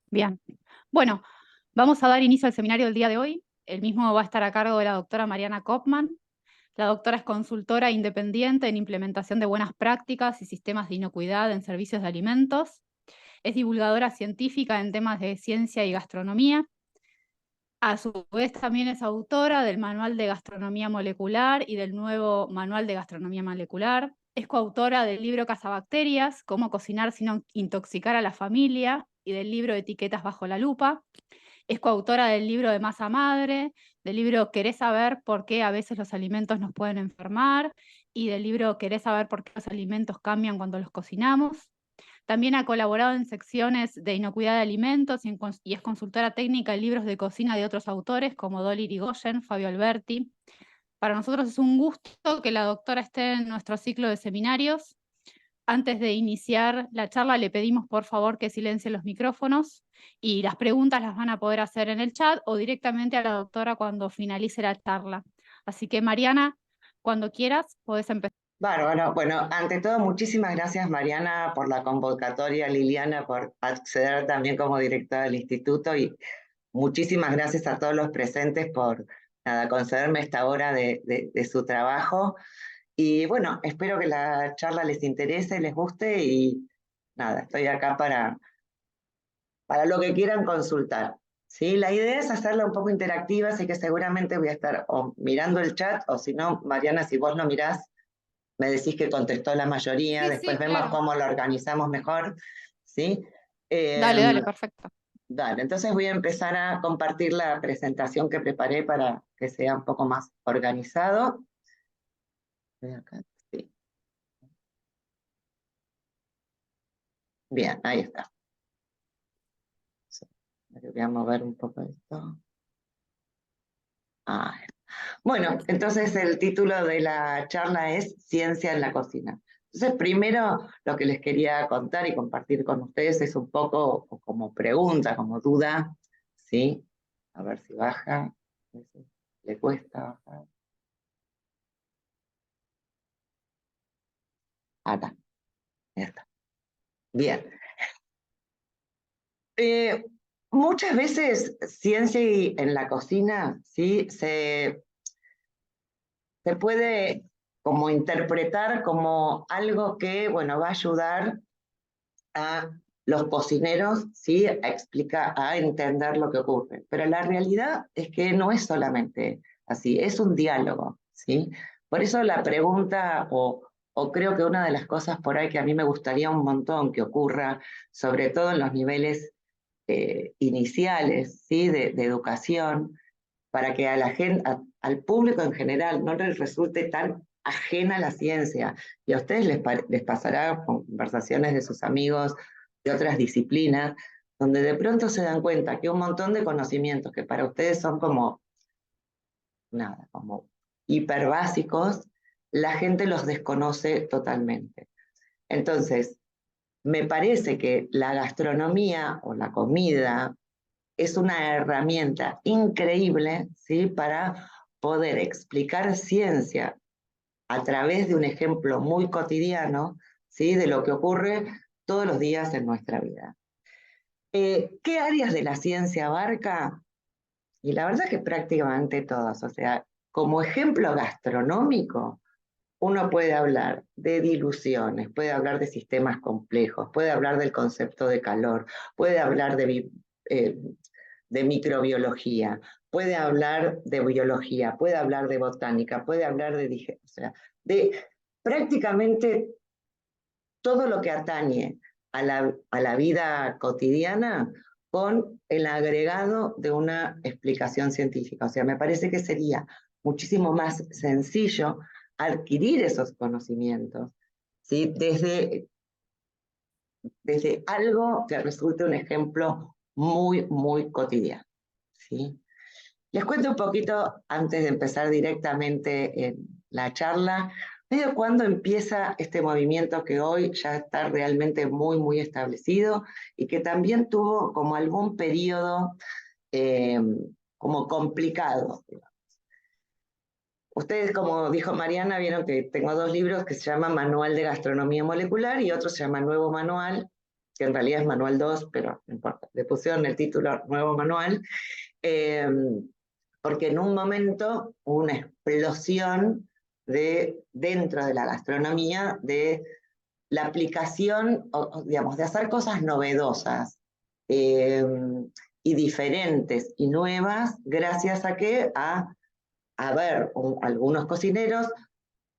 Bien. Bueno, vamos a dar inicio al seminario del día de hoy. El mismo va a estar a cargo de la doctora Mariana Kopman. La doctora es consultora independiente en implementación de buenas prácticas y sistemas de inocuidad en servicios de alimentos. Es divulgadora científica en temas de ciencia y gastronomía. A su vez también es autora del Manual de Gastronomía Molecular y del nuevo Manual de Gastronomía Molecular. Es coautora del libro Cazabacterias, Cómo cocinar sin intoxicar a la familia, y del libro Etiquetas bajo la lupa. Es coautora del libro de Masa Madre, del libro Querés saber por qué a veces los alimentos nos pueden enfermar, y del libro Querés saber por qué los alimentos cambian cuando los cocinamos. También ha colaborado en secciones de inocuidad de alimentos y es consultora técnica en libros de cocina de otros autores como Dolly Irigoyen, Fabio Alberti. Para nosotros es un gusto que la doctora esté en nuestro ciclo de seminarios. Antes de iniciar la charla le pedimos por favor que silencie los micrófonos y las preguntas las van a poder hacer en el chat o directamente a la doctora cuando finalice la charla. Así que Mariana, cuando quieras, podés empezar. Bárbaro. Bueno, ante todo, muchísimas gracias, Mariana, por la convocatoria, Liliana, por acceder también como directora del instituto, y muchísimas gracias a todos los presentes por nada, concederme esta hora de su trabajo. Y bueno, espero que la charla les interese, les guste, y nada, estoy acá para lo que quieran consultar. ¿Sí? La idea es hacerla un poco interactiva, así que seguramente voy a estar o mirando el chat, o si no, Mariana, si vos no mirás, me decís que contestó la mayoría, Sí, después sí, vemos claro. cómo lo organizamos mejor, ¿sí? Eh, Dale, dale, perfecto. Dale, entonces voy a empezar a compartir la presentación que preparé para que sea un poco más organizado. Acá, sí. Bien, ahí está. Voy a mover un poco esto. Ah, bueno, entonces el título de la charla es Ciencia en la cocina. Entonces, primero lo que les quería contar y compartir con ustedes es un poco como pregunta, como duda, ¿sí? A ver si baja. Le cuesta bajar. Ah, está. Ya está. Bien. Eh, Muchas veces ciencia en la cocina, ¿sí? Se puede como interpretar como algo que, bueno, va a ayudar a los cocineros, ¿sí? A entender lo que ocurre. Pero la realidad es que no es solamente así, es un diálogo, ¿sí? Por eso la pregunta, o creo que una de las cosas por ahí que a mí me gustaría un montón que ocurra, sobre todo en los niveles iniciales, ¿sí? De educación, para que a la gente, al público en general no les resulte tan ajena la ciencia. Y a ustedes les pasará con conversaciones de sus amigos de otras disciplinas, donde de pronto se dan cuenta que un montón de conocimientos que para ustedes son como, nada, como hiperbásicos, la gente los desconoce totalmente. Entonces, me parece que la gastronomía o la comida es una herramienta increíble, ¿sí? Para poder explicar ciencia a través de un ejemplo muy cotidiano, ¿sí? De lo que ocurre todos los días en nuestra vida. ¿Qué áreas de la ciencia abarca? Y la verdad que prácticamente todas. O sea, como ejemplo gastronómico, uno puede hablar de diluciones, puede hablar de sistemas complejos, puede hablar del concepto de calor, puede hablar de microbiología, puede hablar de biología, puede hablar de botánica, puede hablar o sea, de prácticamente todo lo que atañe a la vida cotidiana con el agregado de una explicación científica. O sea, me parece que sería muchísimo más sencillo adquirir esos conocimientos, ¿sí? Desde algo que resulte un ejemplo muy, muy cotidiano, ¿sí? Les cuento un poquito antes de empezar directamente en la charla, medio cuándo empieza este movimiento que hoy ya está realmente muy, muy establecido y que también tuvo como algún periodo eh, como complicado. Ustedes, como dijo Mariana, vieron que tengo dos libros que se llaman Manual de Gastronomía Molecular y otro se llama Nuevo Manual, que en realidad es manual 2, pero no importa, le pusieron el título nuevo manual, porque en un momento hubo una explosión dentro de la gastronomía de la aplicación, digamos, de hacer cosas novedosas y diferentes y nuevas, gracias a que a ver, algunos cocineros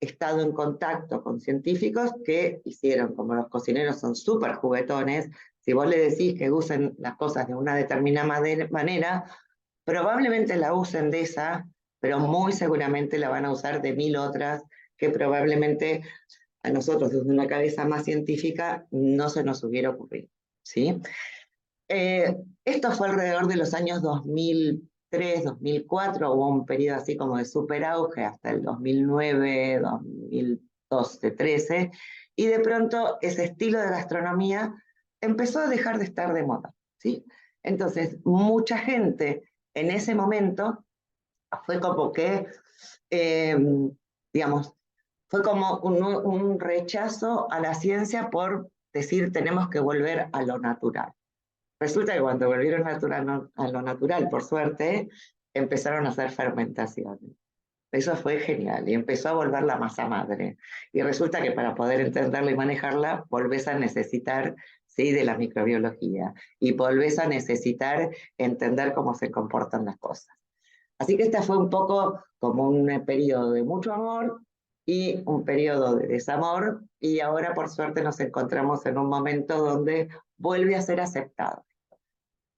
estado en contacto con científicos que hicieron, como los cocineros son súper juguetones, si vos le decís que usen las cosas de una determinada manera, probablemente la usen de esa, pero muy seguramente la van a usar de 1000 otras que probablemente a nosotros desde una cabeza más científica no se nos hubiera ocurrido, ¿sí? Esto fue alrededor de los años 2003, 2004, hubo un periodo así como de super auge hasta el 2009, 2012, 13, y de pronto ese estilo de gastronomía empezó a dejar de estar de moda, ¿sí? Entonces, mucha gente en ese momento fue como que, digamos, fue como un rechazo a la ciencia por decir tenemos que volver a lo natural. Resulta que cuando volvieron a lo natural, por suerte, empezaron a hacer fermentaciones. Eso fue genial y empezó a volver la masa madre. Y resulta que para poder entenderla y manejarla, volvés a necesitar, ¿sí?, de la microbiología y volvés a necesitar entender cómo se comportan las cosas. Así que este fue un poco como un periodo de mucho amor y un periodo de desamor, y ahora por suerte nos encontramos en un momento donde vuelve a ser aceptado.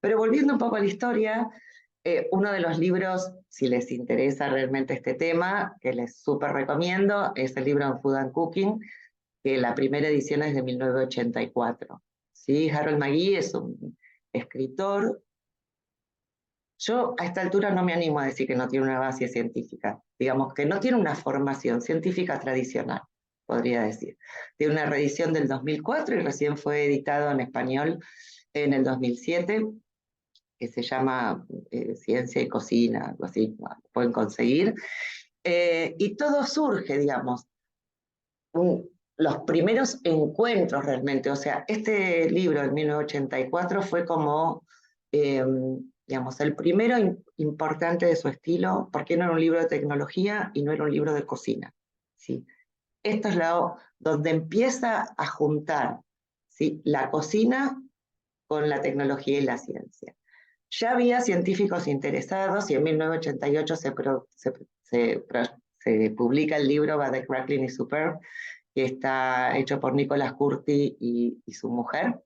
Pero volviendo un poco a la historia, uno de los libros, si les interesa realmente este tema, que les súper recomiendo, es el libro Food and Cooking, que la primera edición es de 1984. ¿Sí? Harold McGee es un escritor. Yo a esta altura no me animo a decir que no tiene una base científica, digamos que no tiene una formación científica tradicional, podría decir. Tiene una reedición del 2004 y recién fue editado en español en el 2007, que se llama Ciencia y Cocina, algo así, bueno, pueden conseguir. Y todo surge, digamos, los primeros encuentros realmente, o sea, este libro del 1984 fue como, digamos, el primero importante de su estilo, porque no era un libro de tecnología y no era un libro de cocina, ¿sí? Esto es donde empieza a juntar, ¿sí?, la cocina con la tecnología y la ciencia. Ya había científicos interesados y en 1988 se publica el libro By the Crackling is Superb, que está hecho por Nicholas Curti y su mujer.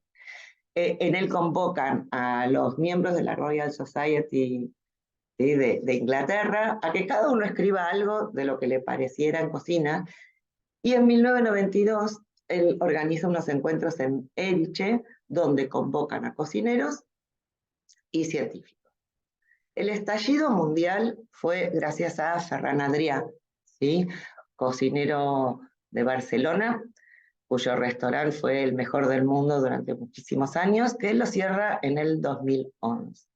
En él convocan a los miembros de la Royal Society, ¿sí?, de Inglaterra, a que cada uno escriba algo de lo que le pareciera en cocina, y en 1992 él organiza unos encuentros en Elche, donde convocan a cocineros y científicos. El estallido mundial fue gracias a Ferran Adrià, ¿sí?, cocinero de Barcelona, cuyo restaurante fue el mejor del mundo durante muchísimos años, que lo cierra en el 2011.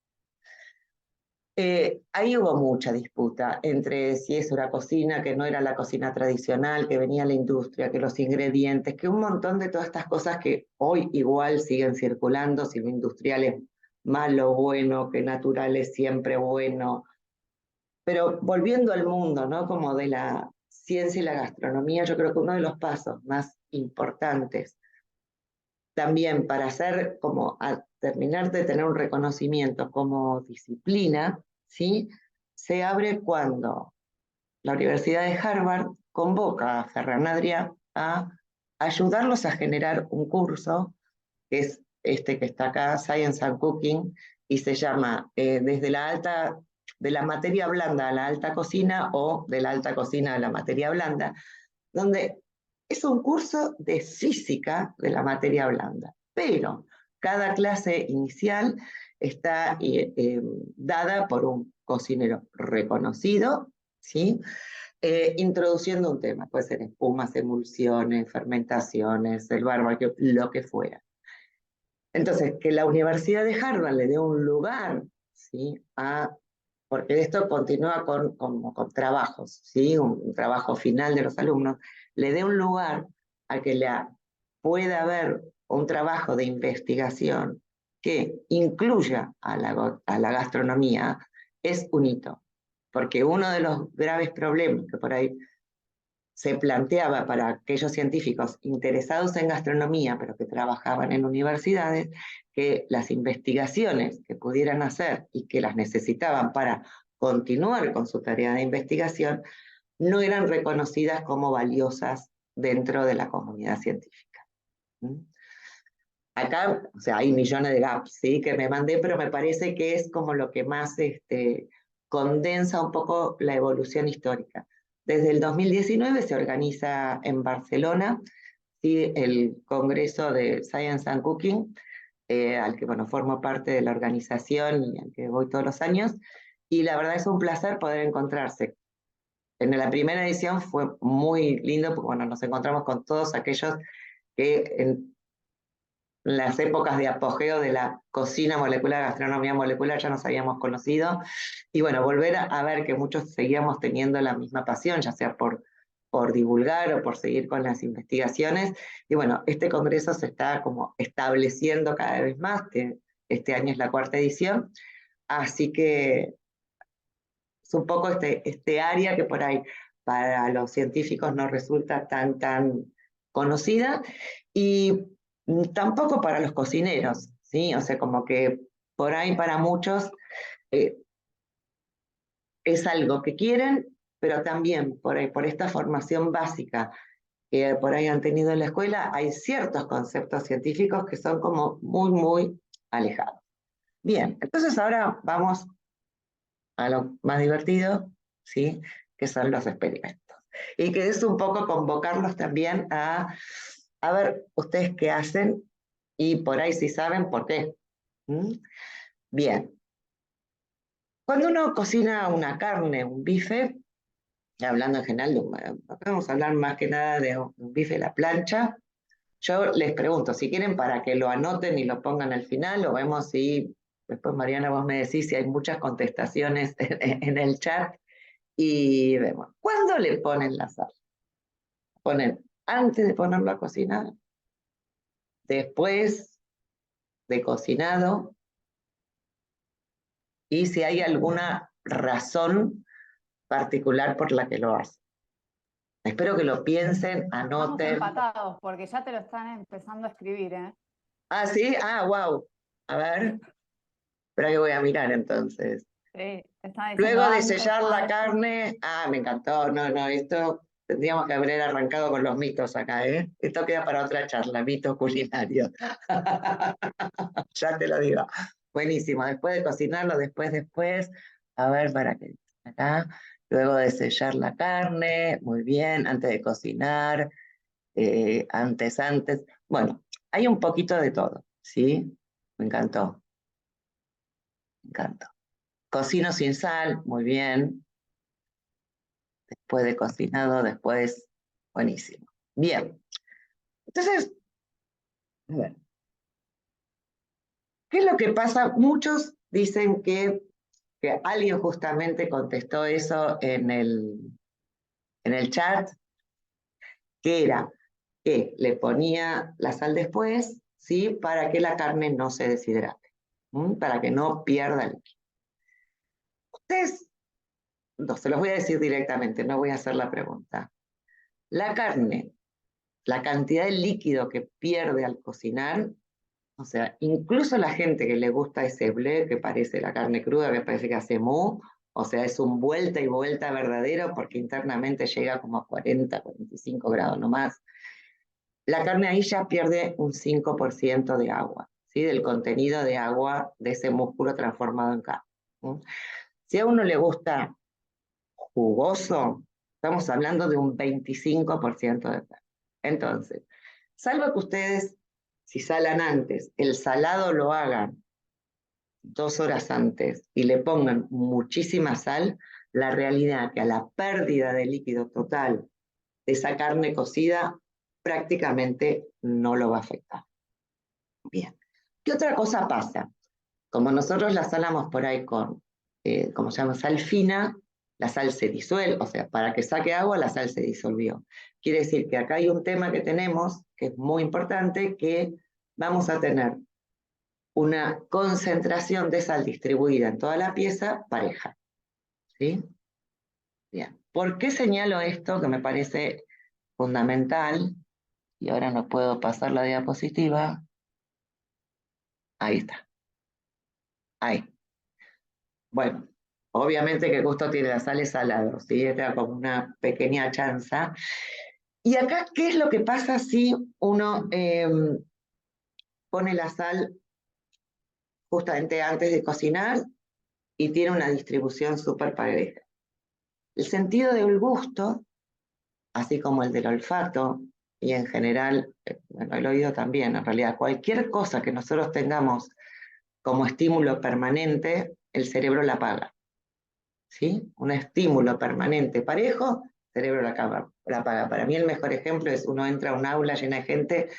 Ahí hubo mucha disputa entre si eso era cocina, que no era la cocina tradicional, que venía la industria, que los ingredientes, que un montón de todas estas cosas que hoy igual siguen circulando, si lo industrial es malo, bueno, que natural es siempre bueno. Pero volviendo al mundo, ¿no?, como de la ciencia y la gastronomía, yo creo que uno de los pasos más importantes también para hacer, como a terminar de tener un reconocimiento como disciplina, ¿sí?, se abre cuando la Universidad de Harvard convoca a Ferran Adrià a ayudarlos a generar un curso, que es este que está acá, Science and Cooking, y se llama desde de la materia blanda a la alta cocina, o de la alta cocina a la materia blanda, donde es un curso de física de la materia blanda, pero cada clase inicial está dada por un cocinero reconocido, ¿sí?, introduciendo un tema, puede ser espumas, emulsiones, fermentaciones, el barbecue, lo que fuera. Entonces, que la Universidad de Harvard le dé un lugar, ¿sí?, porque esto continúa con trabajos, ¿sí?, un trabajo final de los alumnos, le dé un lugar a que pueda haber un trabajo de investigación que incluya a la gastronomía es un hito, porque uno de los graves problemas que por ahí se planteaba para aquellos científicos interesados en gastronomía, pero que trabajaban en universidades, que las investigaciones que pudieran hacer y que las necesitaban para continuar con su tarea de investigación, no eran reconocidas como valiosas dentro de la comunidad científica. Acá, o sea, hay millones de gaps, ¿sí? Que me mandé, pero me parece que es como lo que más condensa un poco la evolución histórica. Desde el 2019 se organiza en Barcelona, ¿sí? El Congreso de Science and Cooking, al que, bueno, formo parte de la organización y al que voy todos los años, y la verdad es un placer poder encontrarse. En la primera edición fue muy lindo, porque, bueno, nos encontramos con todos aquellos que en las épocas de apogeo de la cocina molecular, gastronomía molecular, ya nos habíamos conocido, y bueno, volver a ver que muchos seguíamos teniendo la misma pasión, ya sea por divulgar o por seguir con las investigaciones, y bueno, este congreso se está como estableciendo cada vez más, que este año es la 4ª edición, así que es un poco este área que por ahí para los científicos no resulta tan conocida, y tampoco para los cocineros, ¿sí? O sea, como que por ahí para muchos es algo que quieren, pero también por esta formación básica que por ahí han tenido en la escuela, hay ciertos conceptos científicos que son como muy alejados. Bien, entonces ahora vamos a lo más divertido, ¿sí? Que son los experimentos. Y que es un poco convocarlos también a ver ustedes qué hacen y por ahí si saben por qué. ¿Mm? Bien. Cuando uno cocina una carne, un bife, hablando en general, vamos a hablar más que nada de un bife a la plancha, yo les pregunto, si quieren para que lo anoten y lo pongan al final, o vemos si, después Mariana vos me decís si hay muchas contestaciones en el chat, y vemos, ¿cuándo le ponen la sal? ¿Ponen antes de ponerlo a cocinar? ¿Después de cocinado? Y si hay alguna razón particular por la que lo hacen. Espero que lo piensen, Estamos anoten. empatados, porque ya te lo están empezando a escribir, ¿eh? Ah, ¿sí? Ah, wow. A ver, espera que voy a mirar entonces. Sí, están diciendo Luego de antes, sellar la antes. carne, me encantó, no, esto tendríamos que haber arrancado con los mitos acá, ¿eh? Esto queda para otra charla, mitos culinarios. Ya te lo digo. Buenísimo, después de cocinarlo, después, a ver, para que acá, luego de sellar la carne, muy bien, antes de cocinar, antes. Bueno, hay un poquito de todo, ¿sí? Me encantó, me encantó. Cocino sin sal, muy bien. Después de cocinado, después, buenísimo. Bien, entonces, a ver, ¿qué es lo que pasa? Muchos dicen que alguien justamente contestó eso en el chat, que era que le ponía la sal después, ¿sí? Para que la carne no se deshidrate, para que no pierda el líquido. Ustedes, no, se los voy a decir directamente, no voy a hacer la pregunta. La carne, la cantidad de líquido que pierde al cocinar, o sea, incluso la gente que le gusta ese blé que parece la carne cruda, que parece que hace mu, o sea, es un vuelta y vuelta verdadero porque internamente llega como a 40, 45 grados nomás. La carne ahí ya pierde un 5% de agua, ¿sí? Del contenido de agua de ese músculo transformado en carne. ¿Sí? Si a uno le gusta jugoso, estamos hablando de un 25% de carne. Entonces, salvo que ustedes, si salan antes, el salado lo hagan 2 horas antes y le pongan muchísima sal, la realidad es que a la pérdida de líquido total de esa carne cocida prácticamente no lo va a afectar. Bien. ¿Qué otra cosa pasa? Como nosotros la salamos por ahí con, como se llama, sal fina, la sal se disuelve, o sea, para que saque agua, la sal se disolvió. Quiere decir que acá hay un tema que tenemos, que es muy importante, que vamos a tener una concentración de sal distribuida en toda la pieza pareja. ¿Sí? Bien. ¿Por qué señalo esto que me parece fundamental? Y ahora no puedo pasar la diapositiva. Ahí está. Ahí. Bueno, obviamente que gusto tiene la sal es salado, ¿sí? Era como una pequeña chanza. Y acá, ¿qué es lo que pasa si uno pone la sal justamente antes de cocinar y tiene una distribución súper pareja? El sentido del gusto, así como el del olfato, y en general, bueno, el oído también, en realidad, cualquier cosa que nosotros tengamos como estímulo permanente, el cerebro la apaga. ¿Sí? Un estímulo permanente parejo, el cerebro la apaga. Para mí el mejor ejemplo es uno entra a un aula llena de gente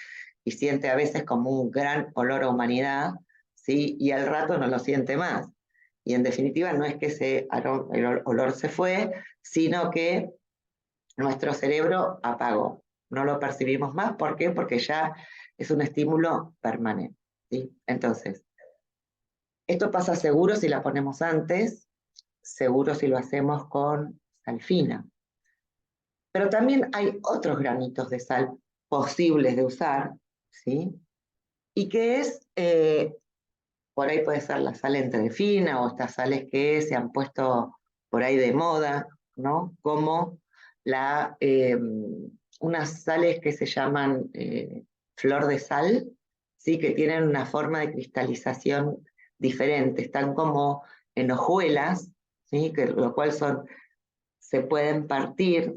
y siente a veces como un gran olor a humanidad, ¿sí? Y al rato no lo siente más. Y en definitiva no es que el olor se fue, sino que nuestro cerebro apagó. No lo percibimos más. ¿Por qué? Porque ya es un estímulo permanente. ¿Sí? Entonces, esto pasa seguro si la ponemos antes, seguro si lo hacemos con sal fina. Pero también hay otros granitos de sal posibles de usar, ¿sí? Y que es, por ahí puede ser la sal entrefina o estas sales que se han puesto por ahí de moda, ¿no? Como unas sales que se llaman flor de sal, ¿sí? Que tienen una forma de cristalización diferente, están como en hojuelas, ¿sí? Lo cual se pueden partir.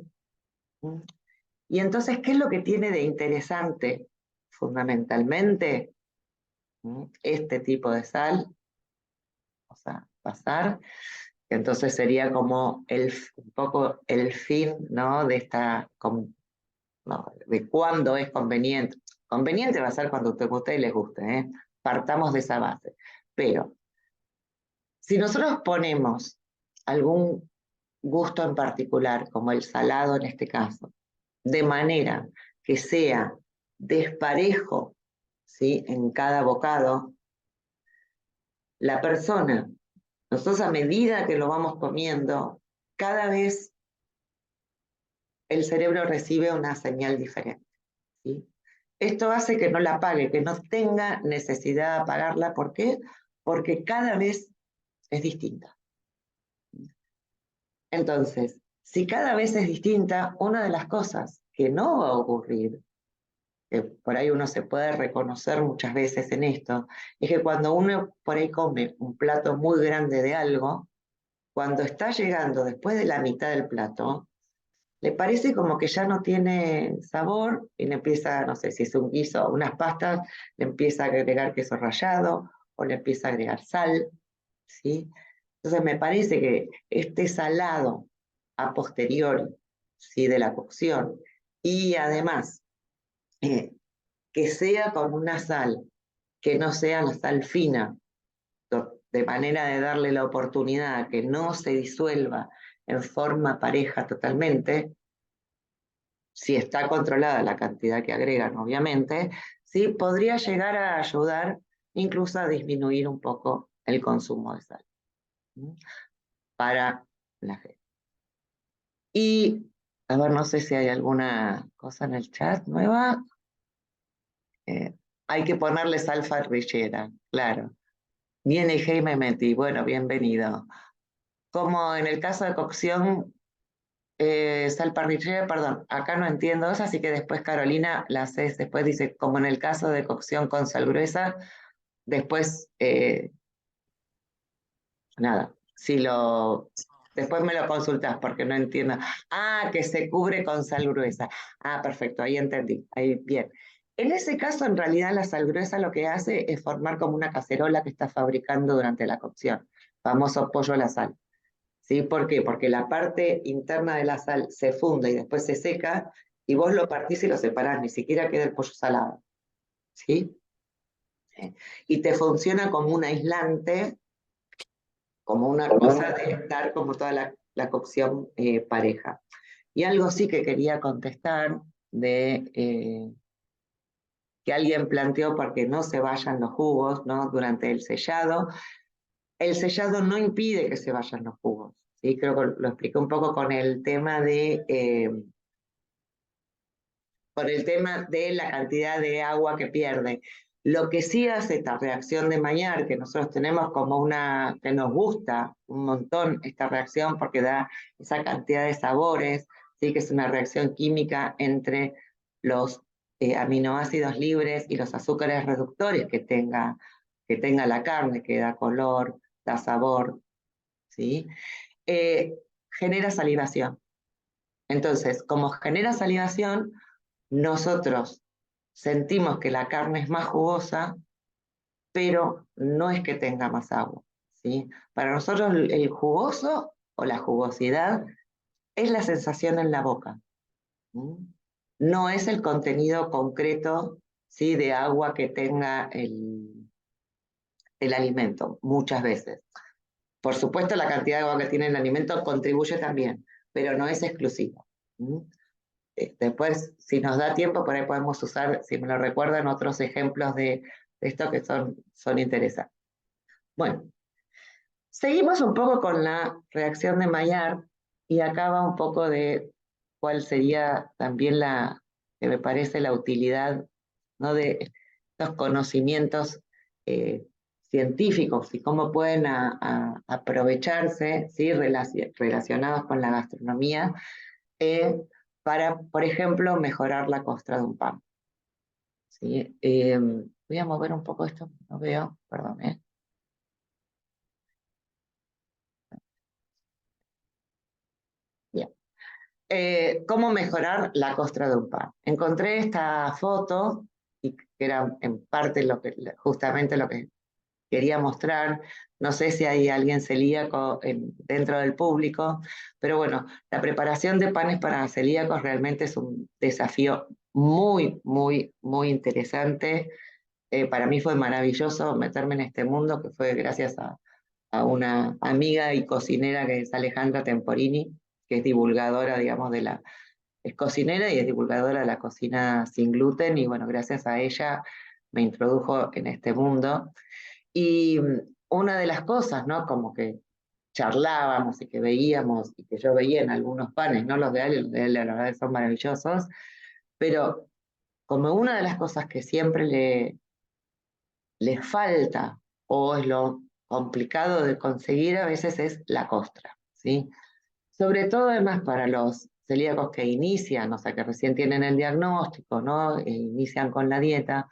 Y entonces, ¿qué es lo que tiene de interesante fundamentalmente este tipo de sal? O sea, pasar, que entonces sería como un poco el fin, ¿no? De no, de cuándo es conveniente. Conveniente va a ser cuando a ustedes les guste, ¿eh? Partamos de esa base. Pero si nosotros ponemos algún gusto en particular, como el salado en este caso, de manera que sea desparejo, ¿sí? En cada bocado, la persona, nosotros a medida que lo vamos comiendo, cada vez el cerebro recibe una señal diferente, ¿sí? Esto hace que no la apague, que no tenga necesidad de apagarla. ¿Por qué? Porque cada vez es distinta. Entonces, si cada vez es distinta, una de las cosas que no va a ocurrir, que por ahí uno se puede reconocer muchas veces en esto, es que cuando uno por ahí come un plato muy grande de algo, cuando está llegando después de la mitad del plato, le parece como que ya no tiene sabor y le empieza, no sé si es un guiso o unas pastas, le empieza a agregar queso rallado o le empieza a agregar sal, ¿sí? Entonces me parece que este salado a posteriori, ¿sí? De la cocción y además eh, que sea con una sal, que no sea la sal fina, de manera de darle la oportunidad a que no se disuelva en forma pareja totalmente, si está controlada la cantidad que agregan, obviamente, ¿sí? Podría llegar a ayudar incluso a disminuir un poco el consumo de sal, ¿sí? Para la gente. Y, a ver, no sé si hay alguna cosa en el chat nueva. Eh, Hay que ponerle sal parrillera, claro. Viene Jaime Meti, bueno, bienvenido. Como en el caso de cocción, sal parrillera, perdón, acá no entiendo eso, así que después Carolina la hace, después dice, como en el caso de cocción con sal gruesa, después, nada, después me lo consultas porque no entiendo. Ah, que se cubre con sal gruesa. Ah, perfecto, ahí entendí, ahí bien. En ese caso, en realidad, la sal gruesa lo que hace es formar como una cacerola que está fabricando durante la cocción, famoso pollo a la sal. ¿Sí? ¿Por qué? Porque la parte interna de la sal se funde y después se seca y vos lo partís y lo separás, ni siquiera queda el pollo salado. ¿Sí? Sí. Y te funciona como un aislante, como una cosa de estar como toda la cocción pareja. Y algo sí que quería contestar de que alguien planteó porque no se vayan los jugos, ¿no? Durante el sellado. El sellado no impide que se vayan los jugos, ¿sí? Creo que lo expliqué un poco con el tema de la cantidad de agua que pierde. Lo que sí hace esta reacción de Maillard, que nosotros tenemos como que nos gusta un montón esta reacción porque da esa cantidad de sabores, ¿sí? Que es una reacción química entre los aminoácidos libres y los azúcares reductores que tenga la carne, que da color, da sabor, ¿sí? Genera salivación. Entonces, como genera salivación, nosotros sentimos que la carne es más jugosa, pero no es que tenga más agua, ¿sí? Para nosotros el jugoso o la jugosidad es la sensación en la boca, ¿sí? No es el contenido concreto, ¿sí? De agua que tenga el alimento, muchas veces. Por supuesto, la cantidad de agua que tiene el alimento contribuye también, pero no es exclusiva. Después, si nos da tiempo, por ahí podemos usar, si me lo recuerdan, otros ejemplos de esto que son interesantes. Bueno, seguimos un poco con la reacción de Maillard y acá va un poco de cuál sería también que me parece la utilidad, ¿no? De estos conocimientos científicos y cómo pueden aprovecharse, ¿sí? Relacionados con la gastronomía eh, para, por ejemplo, mejorar la costra de un pan. ¿Sí? Voy a mover un poco esto, no veo, perdón. Bien. ¿Cómo mejorar la costra de un pan? Encontré esta foto, y que era en parte justamente lo que quería mostrar. No sé si hay alguien celíaco dentro del público, pero bueno, la preparación de panes para celíacos realmente es un desafío muy, muy, muy interesante. Para mí fue maravilloso meterme en este mundo, que fue gracias a una amiga y cocinera que es Alejandra Temporini, que es divulgadora, digamos, es cocinera y es divulgadora de la cocina sin gluten, y bueno, gracias a ella me introdujo en este mundo. Y una de las cosas, ¿no? Como que charlábamos y que veíamos, y que yo veía en algunos panes, no los de él la verdad son maravillosos, pero como una de las cosas que siempre le falta o es lo complicado de conseguir a veces es la costra, ¿sí? Sobre todo además para los celíacos que inician, o sea, que recién tienen el diagnóstico, ¿no? Inician con la dieta,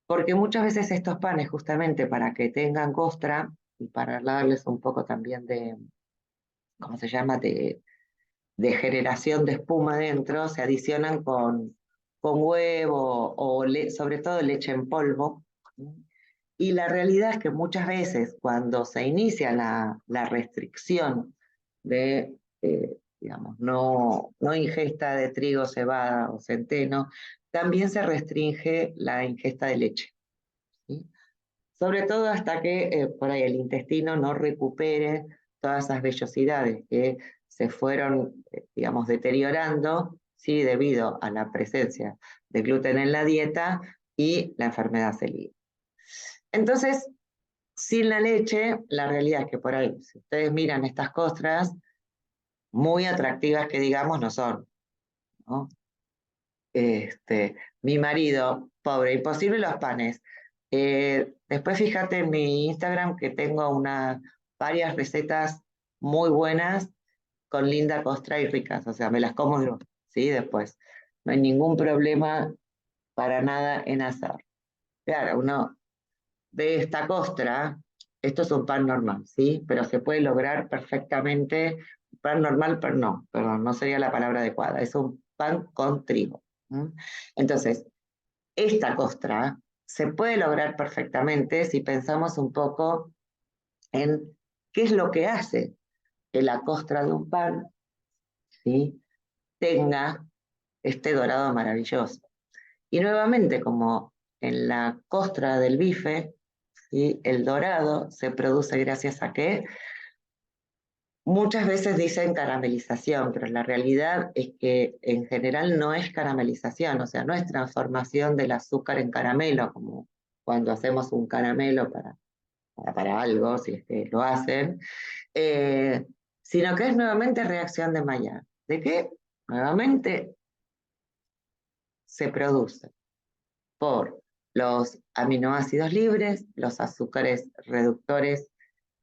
porque muchas veces estos panes, justamente para que tengan costra y para darles un poco también de, ¿cómo se llama?, de generación de espuma dentro, se adicionan con huevo o sobre todo leche en polvo. Y la realidad es que muchas veces cuando se inicia la restricción de, digamos, no ingesta de trigo, cebada o centeno, también se restringe la ingesta de leche, ¿sí? Sobre todo hasta que por ahí el intestino no recupere todas esas vellosidades que se fueron, digamos, deteriorando, ¿sí? Debido a la presencia de gluten en la dieta y la enfermedad celíaca. Entonces, sin la leche, la realidad es que por ahí, si ustedes miran estas costras, muy atractivas que digamos no son, ¿no? Mi marido, pobre, imposible los panes. Después fíjate en mi Instagram que tengo varias recetas muy buenas con linda costra y ricas, o sea, me las como yo, ¿sí? Después. No hay ningún problema para nada en hacer. Claro, uno de esta costra, esto es un pan normal, ¿sí? Pero se puede lograr perfectamente, pan normal, pero no, perdón, no sería la palabra adecuada, es un pan con trigo. Entonces, esta costra se puede lograr perfectamente si pensamos un poco en qué es lo que hace que la costra de un pan, ¿sí?, tenga este dorado maravilloso. Y nuevamente, como en la costra del bife, ¿sí?, el dorado se produce gracias a qué? Muchas veces dicen caramelización, pero la realidad es que en general no es caramelización, o sea, no es transformación del azúcar en caramelo, como cuando hacemos un caramelo para algo, si es que lo hacen, eh, sino que es nuevamente reacción de Maillard. ¿De qué? Nuevamente se produce por los aminoácidos libres, los azúcares reductores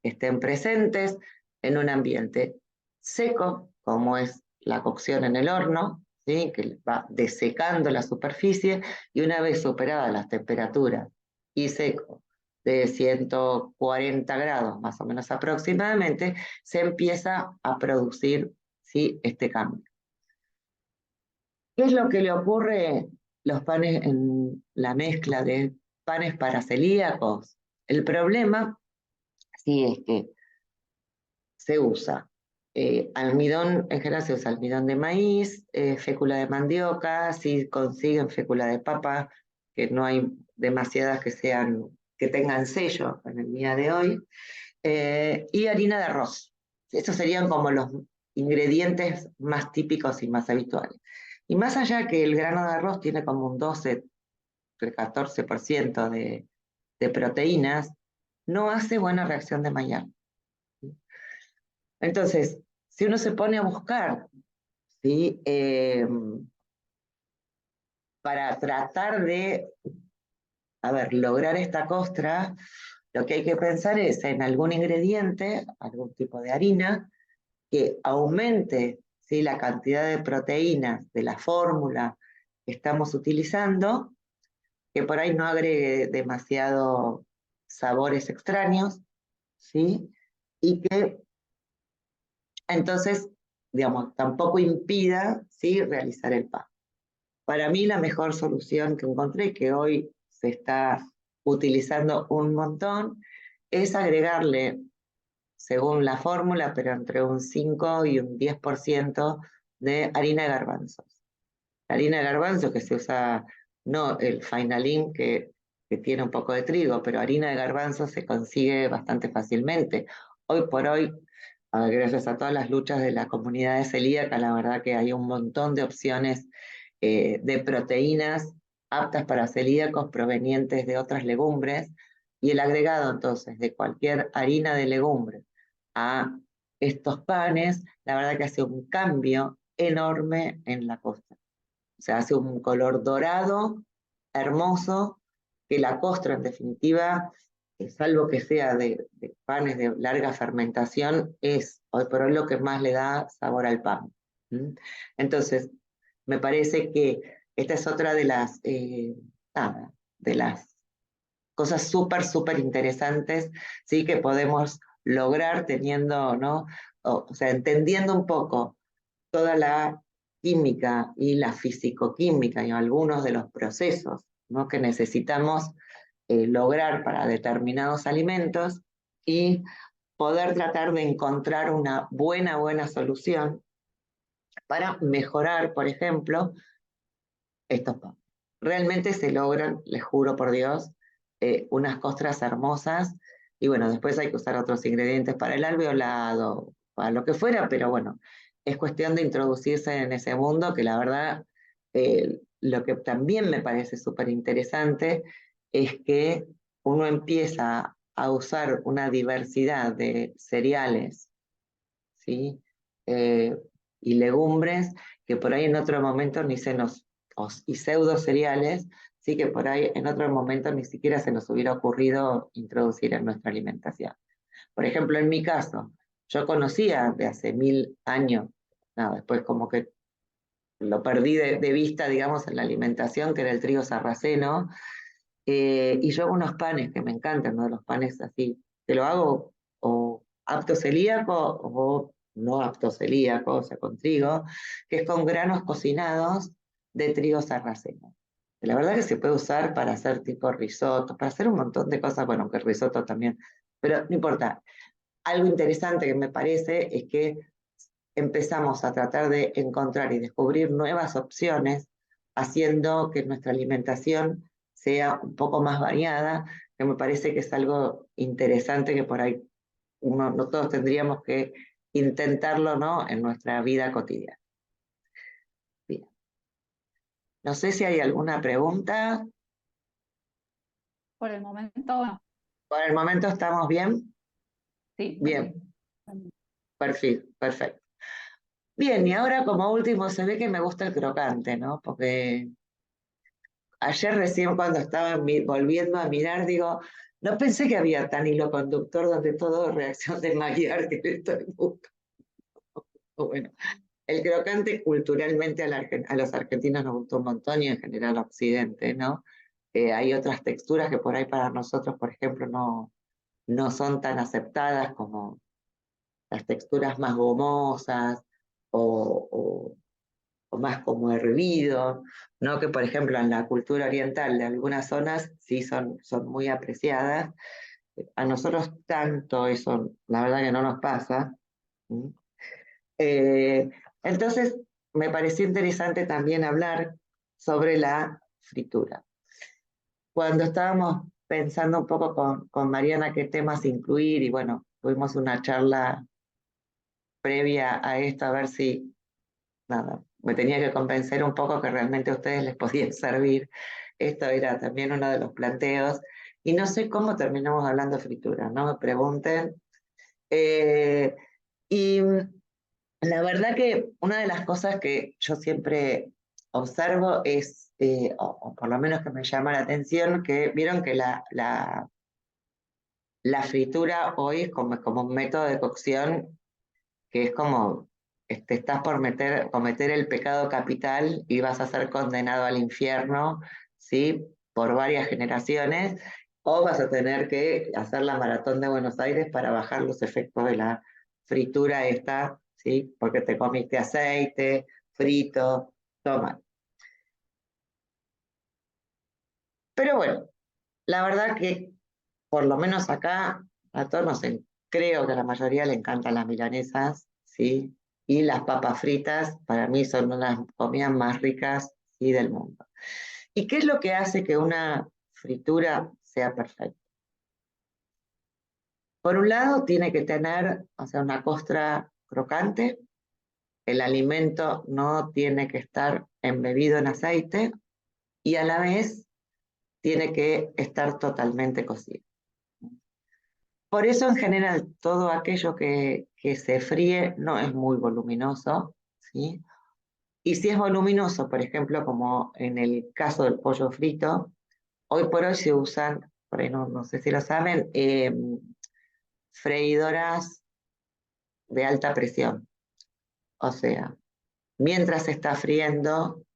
que estén presentes en un ambiente seco, como es la cocción en el horno, ¿sí? Que va desecando la superficie, y una vez superadas las temperaturas y seco de 140 grados más o menos aproximadamente, se empieza a producir, ¿sí?, este cambio. ¿Qué es lo que le ocurre los panes en la mezcla de panes para celíacos? El problema, sí, es que se usa almidón, en general se usa almidón de maíz, fécula de mandioca, si consiguen fécula de papa, que no hay demasiadas que tengan sello en el día de hoy, y harina de arroz. Estos serían como los ingredientes más típicos y más habituales. Y más allá que el grano de arroz tiene como un 12, 14% de proteínas, no hace buena reacción de Maillard. Entonces, si uno se pone a buscar, ¿sí?, para tratar de, lograr esta costra, lo que hay que pensar es en algún ingrediente, algún tipo de harina, que aumente, ¿sí?, la cantidad de proteínas de la fórmula que estamos utilizando, que por ahí no agregue demasiado sabores extraños, ¿sí?, y que entonces, digamos, tampoco impida, ¿sí?, realizar el pan. Para mí la mejor solución que encontré, que hoy se está utilizando un montón, es agregarle, según la fórmula, pero entre un 5 y un 10% de harina de garbanzos. La harina de garbanzos que se usa, no el Fainalín que tiene un poco de trigo, pero harina de garbanzos se consigue bastante fácilmente. Hoy por hoy, gracias a todas las luchas de la comunidad celíaca, la verdad que hay un montón de opciones de proteínas aptas para celíacos provenientes de otras legumbres, y el agregado entonces de cualquier harina de legumbre a estos panes, la verdad que hace un cambio enorme en la costra. O sea, hace un color dorado, hermoso, que la costra en definitiva, salvo que sea de panes de larga fermentación, es hoy por hoy lo que más le da sabor al pan. ¿Mm? Entonces, me parece que esta es otra de las cosas súper, súper interesantes, ¿sí?, que podemos lograr teniendo, ¿no? O sea, entendiendo un poco toda la química y la fisicoquímica y algunos de los procesos, ¿no?, que necesitamos lograr para determinados alimentos, y poder tratar de encontrar una buena solución para mejorar, por ejemplo, estos panes. Realmente se logran, les juro por Dios, unas costras hermosas, y bueno, después hay que usar otros ingredientes para el alveolado, para lo que fuera, pero bueno, es cuestión de introducirse en ese mundo, que la verdad, lo que también me parece súper interesante es que uno empieza a usar una diversidad de cereales, ¿sí?, Eh, y legumbres que por ahí en otro momento ni se nos, y pseudo cereales, sí, que por ahí en otro momento ni siquiera se nos hubiera ocurrido introducir en nuestra alimentación. Por ejemplo, en mi caso, yo conocía de hace 1000 años, nada, después como que lo perdí de vista, digamos, en la alimentación, que era el trigo sarraceno, y yo hago unos panes que me encantan, ¿no?, los panes así, que lo hago o apto celíaco o no apto celíaco, o sea, con trigo, que es con granos cocinados de trigo sarraceno. La verdad que se puede usar para hacer tipo risotto, para hacer un montón de cosas, bueno, que el risotto también, pero no importa. Algo interesante que me parece es que empezamos a tratar de encontrar y descubrir nuevas opciones, haciendo que nuestra alimentación sea un poco más variada, que me parece que es algo interesante, que por ahí no todos tendríamos que intentarlo, ¿no?, en nuestra vida cotidiana. Bien. No sé si hay alguna pregunta. Por el momento, no. Por el momento estamos bien. Sí. Bien, perfecto, perfecto. Bien, y ahora como último se ve que me gusta el crocante, ¿no? Porque ayer recién cuando estaba volviendo a mirar, digo, no pensé que había tan hilo conductor donde todo reacción de Maillard que le estoy buscando. Bueno, el crocante culturalmente a los argentinos nos gustó un montón y en general a Occidente, ¿no? Hay otras texturas que por ahí para nosotros, por ejemplo, no son tan aceptadas como las texturas más gomosas o más como hervido, ¿no? Que por ejemplo en la cultura oriental de algunas zonas sí son muy apreciadas. A nosotros tanto eso, la verdad que no nos pasa. Eh, entonces, me pareció interesante también hablar sobre la fritura. Cuando estábamos pensando un poco con Mariana qué temas incluir, y bueno, tuvimos una charla previa a esto, a ver si, nada, me tenía que convencer un poco que realmente a ustedes les podía servir. Esto era también uno de los planteos. Y no sé cómo terminamos hablando de fritura, no me pregunten. Y la verdad que una de las cosas que yo siempre observo es, o por lo menos que me llama la atención, que vieron que la fritura hoy es como un método de cocción que es como, estás por cometer el pecado capital y vas a ser condenado al infierno, ¿sí? Por varias generaciones, o vas a tener que hacer la maratón de Buenos Aires para bajar los efectos de la fritura esta, ¿sí? Porque te comiste aceite, frito, toma. Pero bueno, la verdad que por lo menos acá a todos creo que a la mayoría le encantan las milanesas, ¿sí? Y las papas fritas para mí son unas comidas más ricas, ¿sí?, del mundo. ¿Y qué es lo que hace que una fritura sea perfecta? Por un lado, tiene que tener, o sea, una costra crocante, el alimento no tiene que estar embebido en aceite y a la vez tiene que estar totalmente cocido. Por eso, en general, todo aquello que se fríe no es muy voluminoso, ¿sí? Y si es voluminoso, por ejemplo, como en el caso del pollo frito, hoy por hoy se usan, por ahí no sé si lo saben, freidoras de alta presión. O sea, mientras se está friendo,